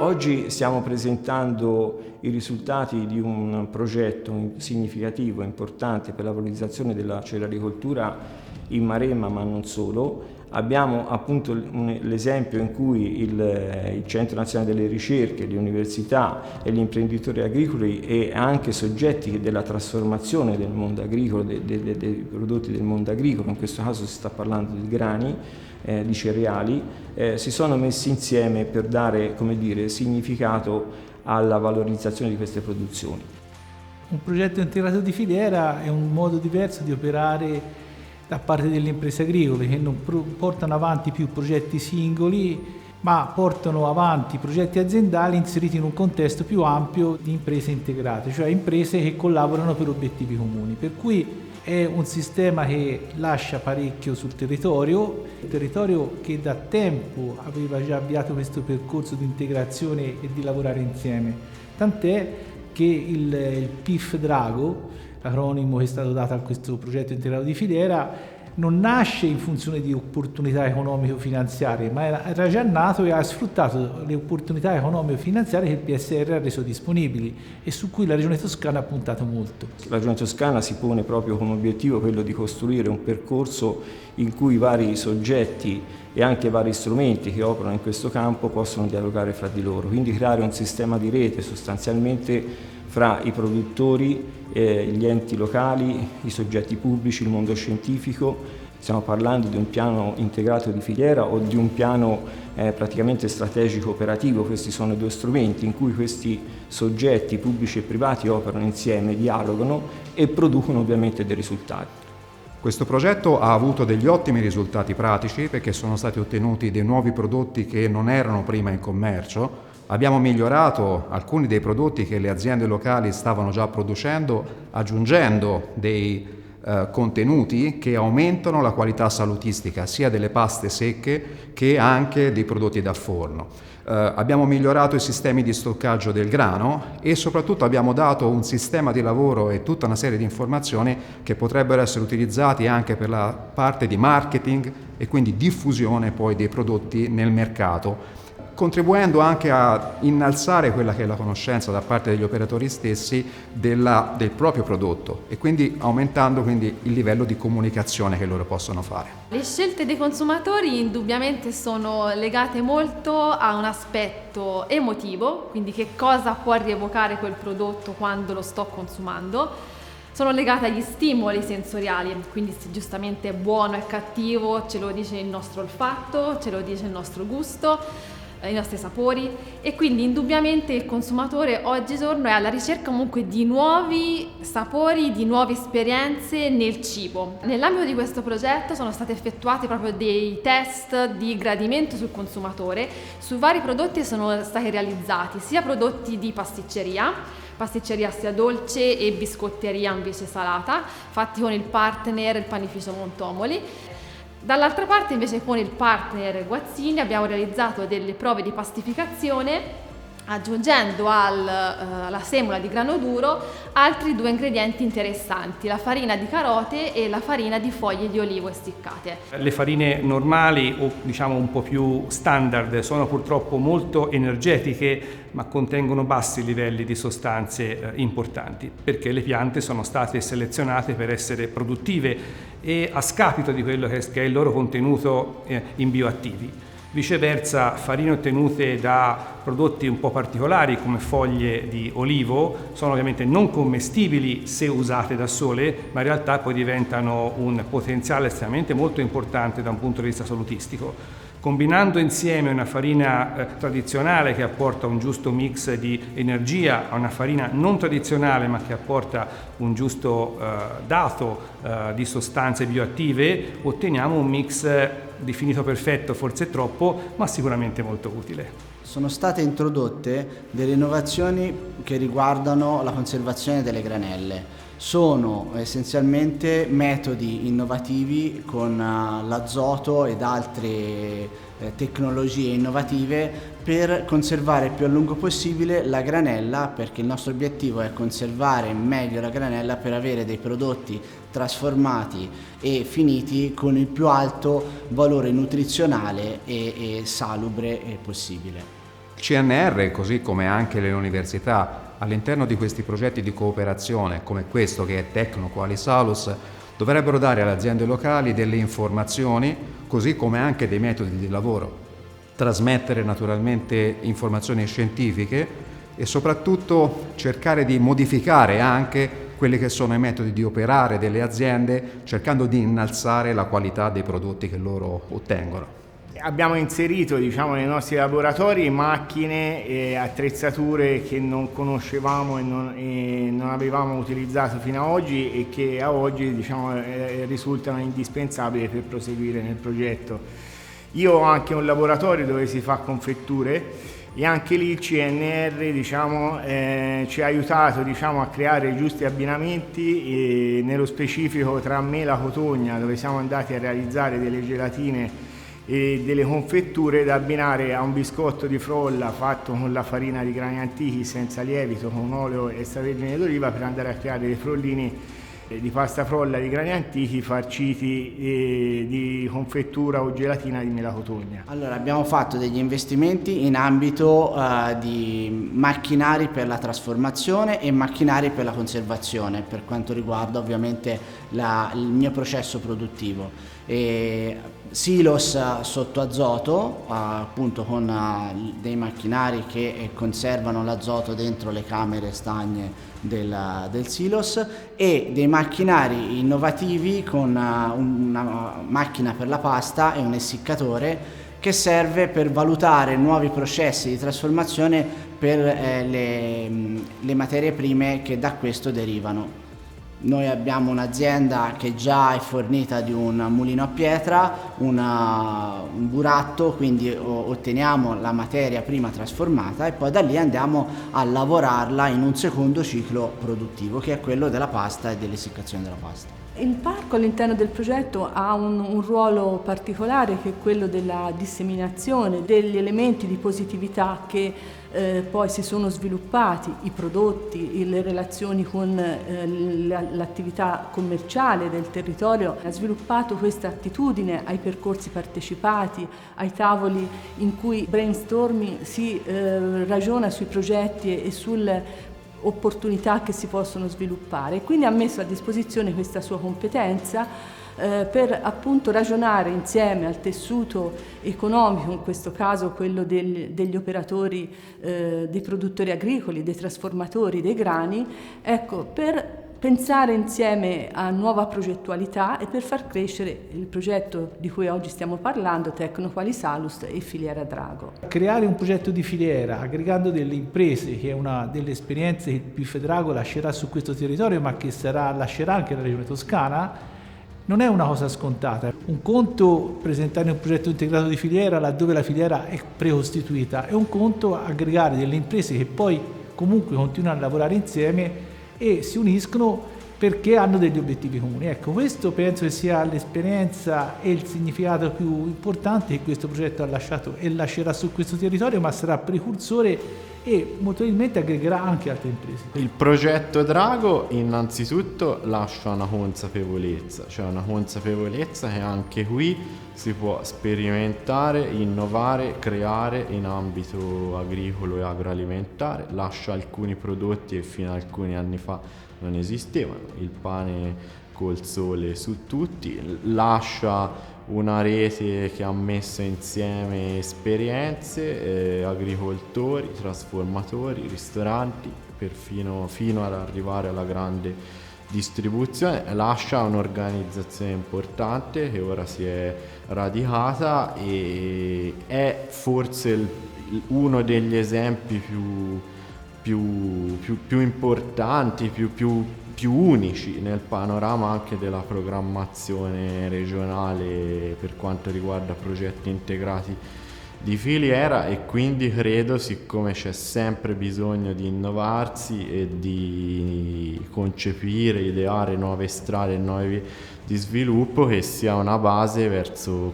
Oggi stiamo presentando i risultati di un progetto significativo e importante per la valorizzazione della cerericoltura in Maremma, ma non solo. Abbiamo appunto l'esempio in cui il Centro Nazionale delle Ricerche, le università e gli imprenditori agricoli e anche soggetti della trasformazione del mondo agricolo, dei prodotti del mondo agricolo, in questo caso si sta parlando di grani, di cereali, si sono messi insieme per dare, come dire, significato alla valorizzazione di queste produzioni. Un progetto integrato di filiera è un modo diverso di operare da parte delle imprese agricole, che non portano avanti più progetti singoli, ma portano avanti progetti aziendali inseriti in un contesto più ampio di imprese integrate, cioè imprese che collaborano per obiettivi comuni. Per cui è un sistema che lascia parecchio sul territorio, un territorio che da tempo aveva già avviato questo percorso di integrazione e di lavorare insieme, tant'è che il PIF Drago, l'acronimo che è stato dato a questo progetto integrato di filiera, non nasce in funzione di opportunità economico-finanziarie, ma era già nato e ha sfruttato le opportunità economico-finanziarie che il PSR ha reso disponibili e su cui la Regione Toscana ha puntato molto. La Regione Toscana si pone proprio come obiettivo quello di costruire un percorso in cui vari soggetti e anche vari strumenti che operano in questo campo possono dialogare fra di loro, quindi creare un sistema di rete sostanzialmente fra i produttori, gli enti locali, i soggetti pubblici, il mondo scientifico. Stiamo parlando di un piano integrato di filiera o di un piano praticamente strategico operativo. Questi sono i due strumenti in cui questi soggetti pubblici e privati operano insieme, dialogano e producono ovviamente dei risultati. Questo progetto ha avuto degli ottimi risultati pratici perché sono stati ottenuti dei nuovi prodotti che non erano prima in commercio. Abbiamo migliorato alcuni dei prodotti che le aziende locali stavano già producendo, aggiungendo dei contenuti che aumentano la qualità salutistica sia delle paste secche che anche dei prodotti da forno. Abbiamo migliorato i sistemi di stoccaggio del grano e soprattutto abbiamo dato un sistema di lavoro e tutta una serie di informazioni che potrebbero essere utilizzati anche per la parte di marketing e quindi diffusione poi dei prodotti nel mercato, contribuendo anche a innalzare quella che è la conoscenza da parte degli operatori stessi del proprio prodotto e quindi aumentando quindi il livello di comunicazione che loro possono fare. Le scelte dei consumatori indubbiamente sono legate molto a un aspetto emotivo, quindi che cosa può rievocare quel prodotto quando lo sto consumando. Sono legate agli stimoli sensoriali, quindi se giustamente è buono e cattivo ce lo dice il nostro olfatto, ce lo dice il nostro gusto, i nostri sapori, e quindi indubbiamente il consumatore oggigiorno è alla ricerca comunque di nuovi sapori, di nuove esperienze nel cibo. Nell'ambito di questo progetto sono stati effettuati proprio dei test di gradimento sul consumatore su vari prodotti che sono stati realizzati, sia prodotti di pasticceria sia dolce e biscotteria invece salata, fatti con il partner, il panificio Montomoli. Dall'altra parte invece con il partner Guazzini abbiamo realizzato delle prove di pastificazione aggiungendo alla semola di grano duro altri due ingredienti interessanti, la farina di carote e la farina di foglie di olivo essiccate. Le farine normali o diciamo un po' più standard sono purtroppo molto energetiche ma contengono bassi livelli di sostanze importanti perché le piante sono state selezionate per essere produttive e a scapito di quello che è il loro contenuto in bioattivi. Viceversa, farine ottenute da prodotti un po' particolari come foglie di olivo sono ovviamente non commestibili se usate da sole, ma in realtà poi diventano un potenziale estremamente molto importante da un punto di vista salutistico. Combinando insieme una farina tradizionale che apporta un giusto mix di energia a una farina non tradizionale ma che apporta un giusto dato di sostanze bioattive, otteniamo un mix definito perfetto, forse troppo, ma sicuramente molto utile. Sono state introdotte delle innovazioni che riguardano la conservazione delle granelle. Sono essenzialmente metodi innovativi con l'azoto ed altre tecnologie innovative per conservare il più a lungo possibile la granella, perché il nostro obiettivo è conservare meglio la granella per avere dei prodotti trasformati e finiti con il più alto valore nutrizionale e salubre possibile. Il CNR, così come anche le università, all'interno di questi progetti di cooperazione, come questo che è Tecnoqualisalus, dovrebbero dare alle aziende locali delle informazioni, così come anche dei metodi di lavoro, trasmettere naturalmente informazioni scientifiche e soprattutto cercare di modificare anche quelli che sono i metodi di operare delle aziende, cercando di innalzare la qualità dei prodotti che loro ottengono. Abbiamo inserito, nei nostri laboratori macchine e attrezzature che non conoscevamo e non avevamo utilizzato fino ad oggi e che a oggi risultano indispensabili per proseguire nel progetto. Io ho anche un laboratorio dove si fa confetture e anche lì il CNR ci ha aiutato a creare i giusti abbinamenti, e nello specifico tra mela cotogna, dove siamo andati a realizzare delle gelatine e delle confetture da abbinare a un biscotto di frolla fatto con la farina di grani antichi senza lievito, con olio extravergine d'oliva, per andare a creare dei frollini di pasta frolla di grani antichi farciti di confettura o gelatina di mela cotogna. Allora, abbiamo fatto degli investimenti in ambito di macchinari per la trasformazione e macchinari per la conservazione, per quanto riguarda ovviamente il mio processo produttivo. Silos sotto azoto, appunto con dei macchinari che conservano l'azoto dentro le camere stagne del silos, e dei macchinari innovativi con una macchina per la pasta e un essiccatore che serve per valutare nuovi processi di trasformazione per le materie prime che da questo derivano. Noi abbiamo un'azienda che già è fornita di un mulino a pietra, un buratto, quindi otteniamo la materia prima trasformata e poi da lì andiamo a lavorarla in un secondo ciclo produttivo, che è quello della pasta e dell'essiccazione della pasta. Il parco all'interno del progetto ha un ruolo particolare, che è quello della disseminazione degli elementi di positività che poi si sono sviluppati, i prodotti, le relazioni con l'attività commerciale del territorio. Ha sviluppato questa attitudine ai percorsi partecipati, ai tavoli in cui brainstorming si ragiona sui progetti e sulle opportunità che si possono sviluppare, quindi ha messo a disposizione questa sua competenza per appunto ragionare insieme al tessuto economico, in questo caso quello degli operatori, dei produttori agricoli, dei trasformatori dei grani, per pensare insieme a nuova progettualità e per far crescere il progetto di cui oggi stiamo parlando, Tecnoqualisalus e Filiera Drago. Creare un progetto di filiera aggregando delle imprese, che è una delle esperienze che il PIF Drago lascerà su questo territorio, ma che lascerà anche la regione Toscana, non è una cosa scontata. Un conto presentare un progetto integrato di filiera laddove la filiera è precostituita, è un conto aggregare delle imprese che poi comunque continuano a lavorare insieme e si uniscono perché hanno degli obiettivi comuni. Questo penso che sia l'esperienza e il significato più importante che questo progetto ha lasciato e lascerà su questo territorio, ma sarà precursore e molto probabilmente aggregherà anche altre imprese. Il progetto Drago innanzitutto lascia una consapevolezza, cioè una consapevolezza che anche qui si può sperimentare, innovare, creare in ambito agricolo e agroalimentare. Lascia alcuni prodotti che fino a alcuni anni fa non esistevano, il pane col sole su tutti, lascia una rete che ha messo insieme esperienze, agricoltori, trasformatori, ristoranti, fino ad arrivare alla grande distribuzione. Lascia un'organizzazione importante che ora si è radicata e è forse uno degli esempi più importanti, più unici nel panorama anche della programmazione regionale per quanto riguarda progetti integrati di filiera, e quindi credo, siccome c'è sempre bisogno di innovarsi e di concepire, ideare nuove strade e nuove vie di sviluppo, che sia una base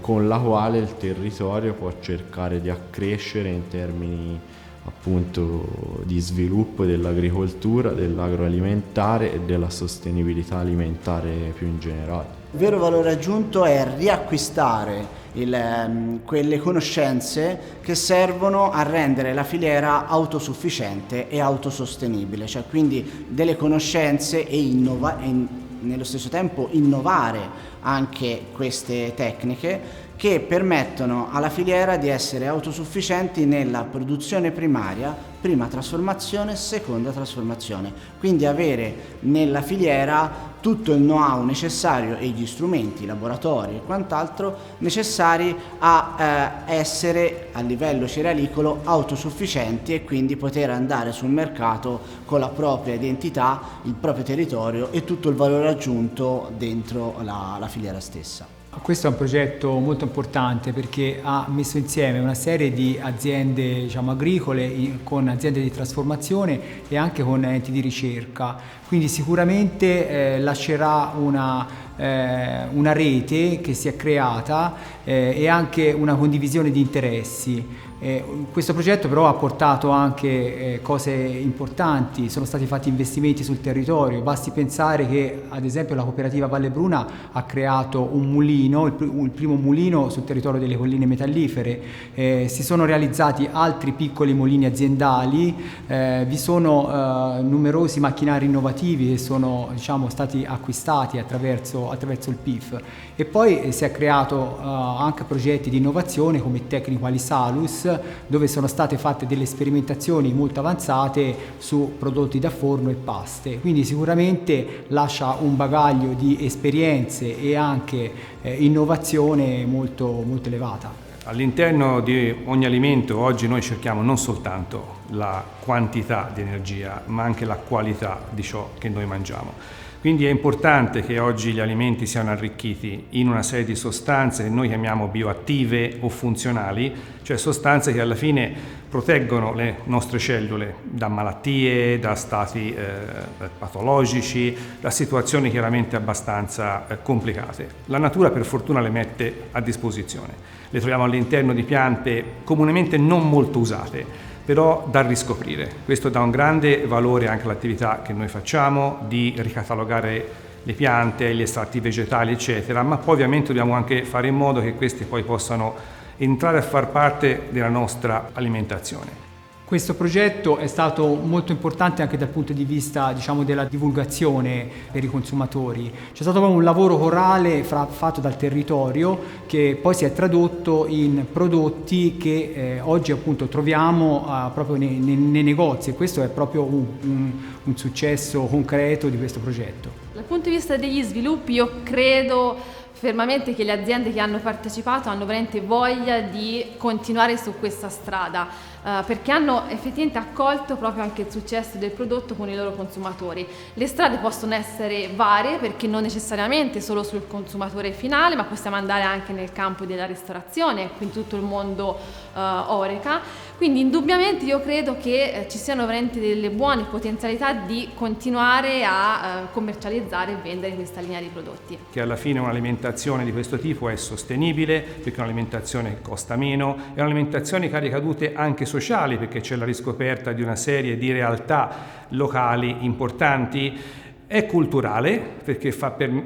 con la quale il territorio può cercare di accrescere in termini appunto di sviluppo dell'agricoltura, dell'agroalimentare e della sostenibilità alimentare più in generale. Il vero valore aggiunto è riacquistare quelle conoscenze che servono a rendere la filiera autosufficiente e autosostenibile, cioè quindi delle conoscenze e nello stesso tempo innovare anche queste tecniche che permettono alla filiera di essere autosufficienti nella produzione primaria, prima trasformazione, seconda trasformazione. Quindi avere nella filiera tutto il know-how necessario e gli strumenti, i laboratori e quant'altro necessari a essere a livello cerealicolo autosufficienti e quindi poter andare sul mercato con la propria identità, il proprio territorio e tutto il valore aggiunto dentro la filiera stessa. Questo è un progetto molto importante perché ha messo insieme una serie di aziende, diciamo, agricole con aziende di trasformazione e anche con enti di ricerca, quindi sicuramente lascerà una rete che si è creata e anche una condivisione di interessi. Questo progetto però ha portato anche cose importanti, sono stati fatti investimenti sul territorio, basti pensare che ad esempio la cooperativa Valle Bruna ha creato un mulino, il primo mulino sul territorio delle colline metallifere, si sono realizzati altri piccoli mulini aziendali, vi sono numerosi macchinari innovativi che sono, diciamo, stati acquistati attraverso il PIF, e poi si è creato anche progetti di innovazione come tecnico Alisalus, dove sono state fatte delle sperimentazioni molto avanzate su prodotti da forno e paste, quindi sicuramente lascia un bagaglio di esperienze e anche innovazione molto, molto elevata. All'interno di ogni alimento oggi noi cerchiamo non soltanto la quantità di energia, ma anche la qualità di ciò che noi mangiamo. Quindi è importante che oggi gli alimenti siano arricchiti in una serie di sostanze che noi chiamiamo bioattive o funzionali, cioè sostanze che alla fine proteggono le nostre cellule da malattie, da stati patologici, da situazioni chiaramente abbastanza complicate. La natura per fortuna le mette a disposizione. Le troviamo all'interno di piante comunemente non molto usate, però da riscoprire. Questo dà un grande valore anche all'attività che noi facciamo di ricatalogare le piante, gli estratti vegetali, eccetera, ma poi ovviamente dobbiamo anche fare in modo che questi poi possano entrare a far parte della nostra alimentazione. Questo progetto è stato molto importante anche dal punto di vista, diciamo, della divulgazione per i consumatori. C'è stato proprio un lavoro corale fatto dal territorio che poi si è tradotto in prodotti che oggi appunto troviamo proprio nei negozi, e questo è proprio un successo concreto di questo progetto. Dal punto di vista degli sviluppi, io credo fermamente che le aziende che hanno partecipato hanno veramente voglia di continuare su questa strada, perché hanno effettivamente accolto proprio anche il successo del prodotto con i loro consumatori. Le strade possono essere varie, perché non necessariamente solo sul consumatore finale, ma possiamo andare anche nel campo della ristorazione, quindi tutto il mondo Horeca. Quindi indubbiamente io credo che ci siano veramente delle buone potenzialità di continuare a commercializzare e vendere questa linea di prodotti. Che alla fine un'alimentazione di questo tipo è sostenibile, perché è un'alimentazione che costa meno, è un'alimentazione che ha ricadute anche sociali, perché c'è la riscoperta di una serie di realtà locali importanti. È culturale, perché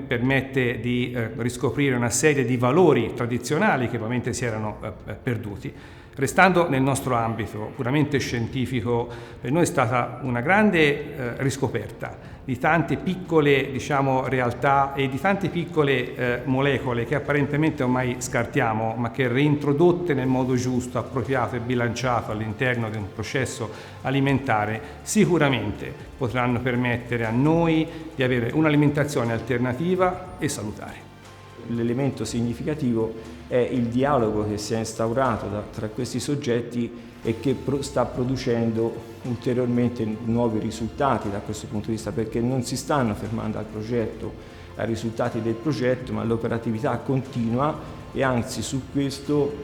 permette di riscoprire una serie di valori tradizionali che probabilmente si erano perduti. Restando nel nostro ambito puramente scientifico, per noi è stata una grande riscoperta di tante piccole, diciamo, realtà e di tante piccole molecole che apparentemente ormai scartiamo, ma che reintrodotte nel modo giusto, appropriato e bilanciato all'interno di un processo alimentare sicuramente potranno permettere a noi di avere un'alimentazione alternativa e salutare. L'elemento significativo è il dialogo che si è instaurato tra questi soggetti e che sta producendo ulteriormente nuovi risultati da questo punto di vista, perché non si stanno fermando al progetto, ai risultati del progetto, ma l'operatività continua, e anzi su questo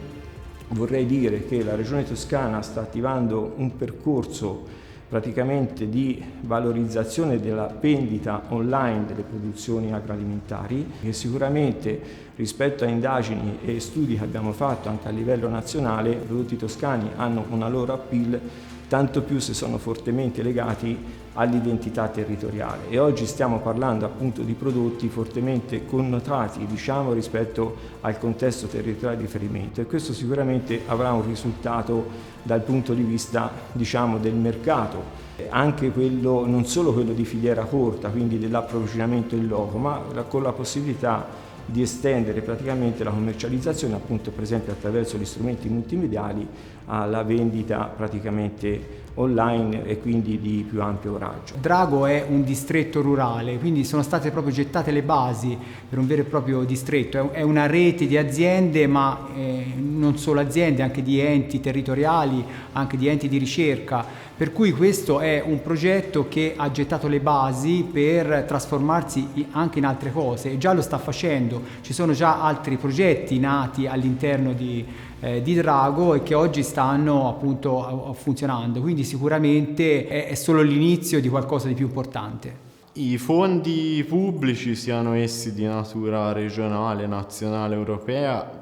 vorrei dire che la Regione Toscana sta attivando un percorso praticamente di valorizzazione della vendita online delle produzioni agroalimentari, che sicuramente rispetto a indagini e studi che abbiamo fatto anche a livello nazionale, i prodotti toscani hanno una loro appeal, tanto più se sono fortemente legati all'identità territoriale, e oggi stiamo parlando appunto di prodotti fortemente connotati, diciamo, rispetto al contesto territoriale di riferimento, e questo sicuramente avrà un risultato dal punto di vista, diciamo, del mercato, anche quello, non solo quello di filiera corta, quindi dell'approvvigionamento in loco, ma con la possibilità di estendere praticamente la commercializzazione, appunto per esempio attraverso gli strumenti multimediali, alla vendita praticamente online e quindi di più ampio raggio. Drago è un distretto rurale, quindi sono state proprio gettate le basi per un vero e proprio distretto, è una rete di aziende, ma non solo aziende, anche di enti territoriali, anche di enti di ricerca, per cui questo è un progetto che ha gettato le basi per trasformarsi anche in altre cose, e già lo sta facendo. Ci sono già altri progetti nati all'interno di Drago e che oggi stanno appunto funzionando, quindi sicuramente è solo l'inizio di qualcosa di più importante. I fondi pubblici, siano essi di natura regionale, nazionale, europea,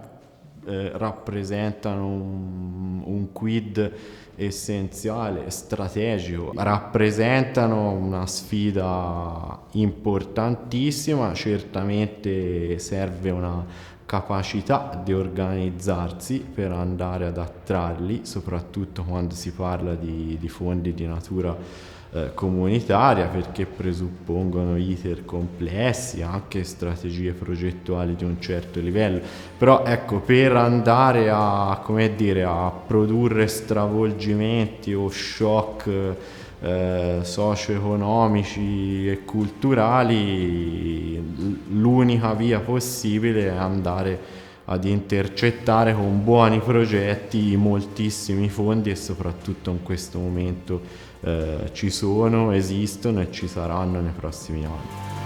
rappresentano un quid essenziale, strategico, rappresentano una sfida importantissima. Certamente serve una capacità di organizzarsi per andare ad attrarli, soprattutto quando si parla di fondi di natura comunitaria, perché presuppongono iter complessi, anche strategie progettuali di un certo livello. Però ecco, per andare a, come dire, a produrre stravolgimenti o shock socio-economici e culturali, l'unica via possibile è andare ad intercettare con buoni progetti moltissimi fondi, e soprattutto in questo momento ci sono, esistono e ci saranno nei prossimi anni.